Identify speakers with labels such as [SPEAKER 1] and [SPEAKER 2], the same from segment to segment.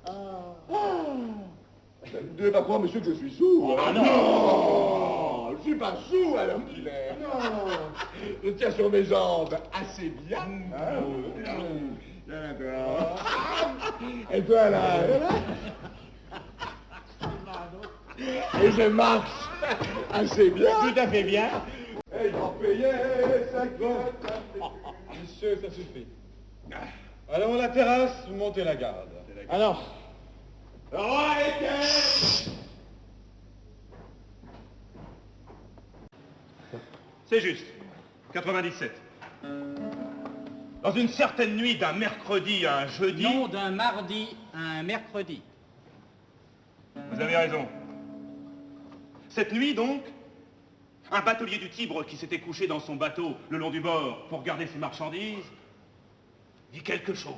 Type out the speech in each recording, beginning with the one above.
[SPEAKER 1] Vous ne devez pas croire, monsieur, que je suis sourd.
[SPEAKER 2] Ah, non.
[SPEAKER 1] Non, je suis pas sourd, alors qu'il est. Non, je tiens sur mes jambes assez bien. Et toi, là, et je marche assez bien.
[SPEAKER 2] Tout à fait bien.
[SPEAKER 1] Et j'en payais 50.
[SPEAKER 3] Monsieur, ça suffit. Allons à la terrasse, vous montez la garde.
[SPEAKER 2] Alors,
[SPEAKER 4] C'est juste. 97. Dans une certaine nuit d'un mercredi à un jeudi...
[SPEAKER 2] non, d'un mardi à un mercredi.
[SPEAKER 4] Vous avez raison. Cette nuit, donc, un batelier du Tibre qui s'était couché dans son bateau le long du bord pour garder ses marchandises vit quelque chose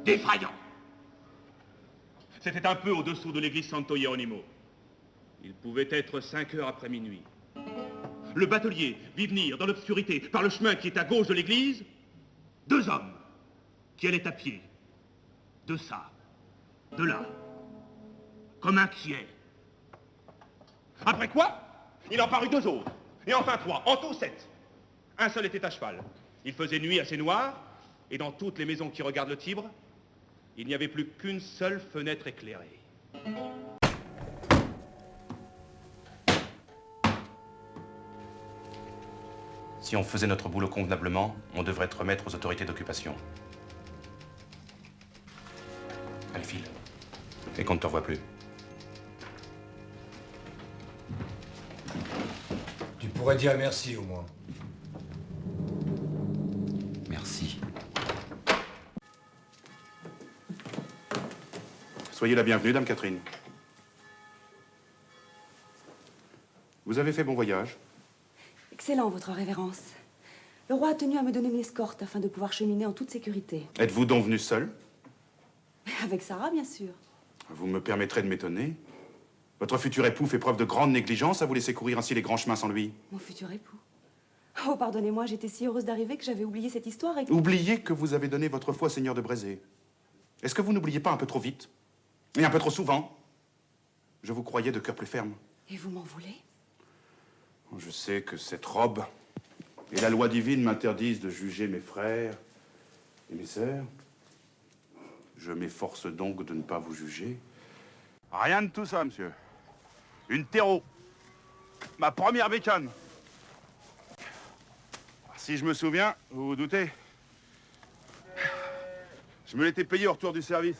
[SPEAKER 4] d'effrayant. C'était un peu au-dessous de l'église Santo Hieronimo. Il pouvait être 5 heures après minuit. Le batelier vit venir dans l'obscurité, par le chemin qui est à gauche de l'église, 2 hommes qui allaient à pied. De ça, de là, comme inquiets. Après quoi, il en parut 2 autres, et enfin 3, en tout 7. Un seul était à cheval. Il faisait nuit assez noire, et dans toutes les maisons qui regardent le Tibre, il n'y avait plus qu'une seule fenêtre éclairée. Si on faisait notre boulot convenablement, on devrait te remettre aux autorités d'occupation. Allez, file. Et qu'on ne te revoie plus.
[SPEAKER 5] Tu pourrais dire merci au moins.
[SPEAKER 4] Merci. Soyez la bienvenue, Dame Catherine. Vous avez fait bon voyage?
[SPEAKER 6] Excellent, votre révérence. Le roi a tenu à me donner une escorte afin de pouvoir cheminer en toute sécurité.
[SPEAKER 4] Êtes-vous donc venu seul?
[SPEAKER 6] Avec Sarah, bien sûr.
[SPEAKER 4] Vous me permettrez de m'étonner. Votre futur époux fait preuve de grande négligence à vous laisser courir ainsi les grands chemins sans lui.
[SPEAKER 6] Mon futur époux. Oh, pardonnez-moi, j'étais si heureuse d'arriver que j'avais oublié cette histoire et que...
[SPEAKER 4] Oubliez que vous avez donné votre foi au Seigneur de Brézé. Est-ce que vous n'oubliez pas un peu trop vite? Et un peu trop souvent? Je vous croyais de cœur plus ferme.
[SPEAKER 6] Et vous m'en voulez?
[SPEAKER 4] Je sais que cette robe et la loi divine m'interdisent de juger mes frères et mes sœurs. Je m'efforce donc de ne pas vous juger. Rien de tout ça, monsieur. Une terreau. Ma première bécane. Si je me souviens, vous vous doutez, je me l'étais payée au retour du service.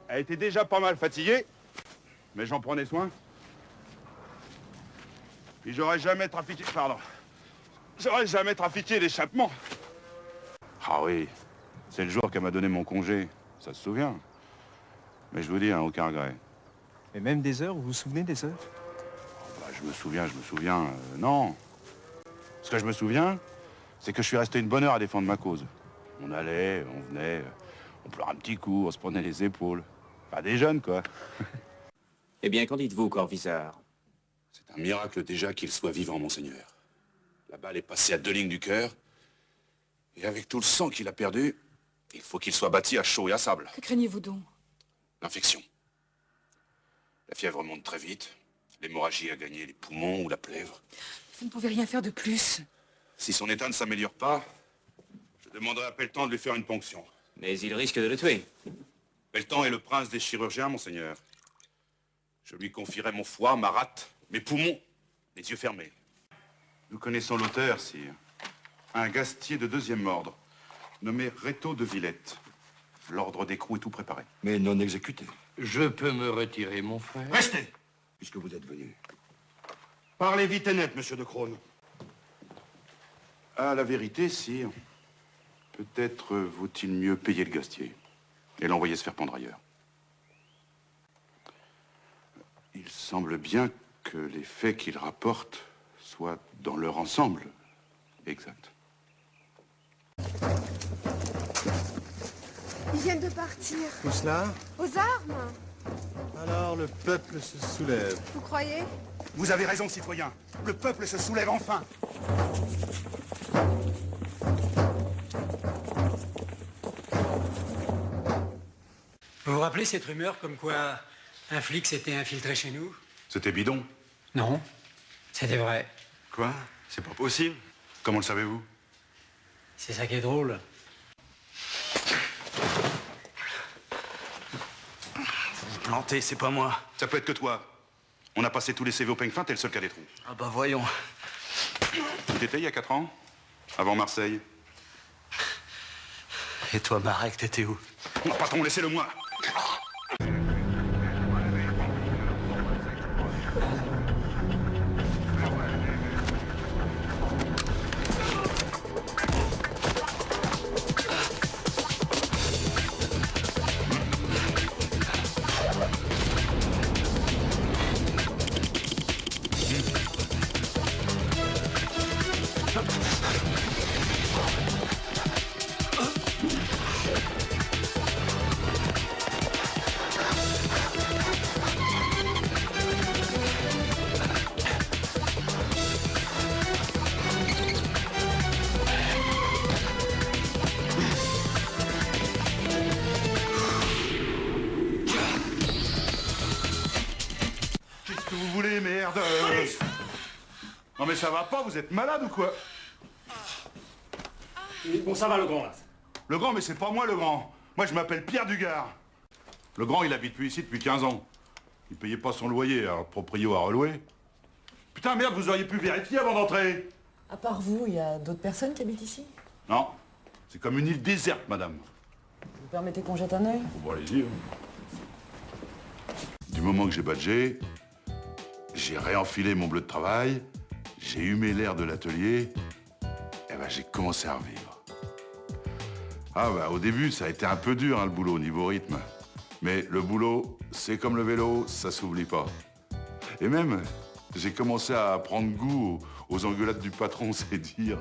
[SPEAKER 4] Elle était déjà pas mal fatiguée, mais j'en prenais soin. Puis j'aurais jamais trafiqué... Pardon. J'aurais jamais trafiqué l'échappement. Ah oui, c'est le jour qu'elle m'a donné mon congé. Ça se souvient. Mais je vous dis, hein, aucun regret.
[SPEAKER 7] Et même des heures, vous vous souvenez des heures?
[SPEAKER 4] Oh, bah, je me souviens. Non. Ce que je me souviens, c'est que je suis resté une bonne heure à défendre ma cause. On allait, on venait, on pleurait un petit coup, on se prenait les épaules. Pas des jeunes, quoi.
[SPEAKER 8] Eh bien, qu'en dites-vous, Corvisart?
[SPEAKER 4] C'est un miracle déjà qu'il soit vivant, monseigneur. La balle est passée à 2 lignes du cœur. Et avec tout le sang qu'il a perdu, il faut qu'il soit bâti à chaud et à sable.
[SPEAKER 6] Que craignez-vous donc?
[SPEAKER 4] L'infection. La fièvre monte très vite. L'hémorragie a gagné les poumons ou la plèvre.
[SPEAKER 6] Vous ne pouvez rien faire de plus.
[SPEAKER 4] Si son état ne s'améliore pas, je demanderai à Pelletan de lui faire une ponction.
[SPEAKER 8] Mais il risque de le tuer.
[SPEAKER 4] Pelletan est le prince des chirurgiens, monseigneur. Je lui confierai mon foie, ma rate, mes poumons, les yeux fermés. Nous connaissons l'auteur, sire. Un gastier de 2e ordre, nommé Rétaux de Villette. L'ordre d'écrou est tout préparé.
[SPEAKER 5] Mais non exécuté.
[SPEAKER 3] Je peux me retirer, mon frère?
[SPEAKER 5] Restez, puisque vous êtes venu. Parlez vite et net, monsieur de Crone.
[SPEAKER 4] À la vérité, sire, peut-être vaut-il mieux payer le gastier et l'envoyer se faire pendre ailleurs. Il semble bien que les faits qu'il rapporte soient dans leur ensemble exact.
[SPEAKER 9] Ils viennent de partir.
[SPEAKER 7] Tout cela?
[SPEAKER 9] Aux armes?
[SPEAKER 7] Alors le peuple se soulève.
[SPEAKER 9] Vous croyez?
[SPEAKER 4] Vous avez raison, citoyen. Le peuple se soulève enfin.
[SPEAKER 10] Vous vous rappelez cette rumeur comme quoi un flic s'était infiltré chez nous?
[SPEAKER 5] C'était bidon.
[SPEAKER 10] Non, c'était vrai.
[SPEAKER 5] Quoi? C'est pas possible. Comment le savez-vous?
[SPEAKER 10] C'est ça qui est drôle.
[SPEAKER 5] Vous plantez, c'est pas moi. Ça peut être que toi. On a passé tous les CV au peigne fin, t'es le seul qui a des trous.
[SPEAKER 10] Ah bah voyons.
[SPEAKER 5] Tu t'étais il y a 4 ans? Avant Marseille?
[SPEAKER 10] Et toi, Marek, t'étais où?
[SPEAKER 5] Non, patron, laissez-le moi. Qu'est-ce que vous voulez, merde? Non mais ça va pas, vous êtes malade ou quoi?
[SPEAKER 3] Bon, ça va, le grand, là.
[SPEAKER 5] Le grand, mais c'est pas moi le grand. Moi je m'appelle Pierre Dugard. Le grand, il habite plus ici depuis 15 ans. Il payait pas son loyer, alors le proprio a reloué. Putain, merde, vous auriez pu vérifier avant d'entrer.
[SPEAKER 6] À part vous, il y a d'autres personnes qui habitent ici?
[SPEAKER 5] Non, c'est comme une île déserte, madame.
[SPEAKER 6] Vous permettez qu'on jette un œil?
[SPEAKER 5] Bon, allez-y. Du moment que j'ai badgé, j'ai réenfilé mon bleu de travail, j'ai humé l'air de l'atelier, et ben j'ai commencé à revivre. Ah bah au début, ça a été un peu dur, hein, le boulot, niveau rythme. Mais le boulot, c'est comme le vélo, ça s'oublie pas. Et même, j'ai commencé à prendre goût aux engueulades du patron, c'est dire.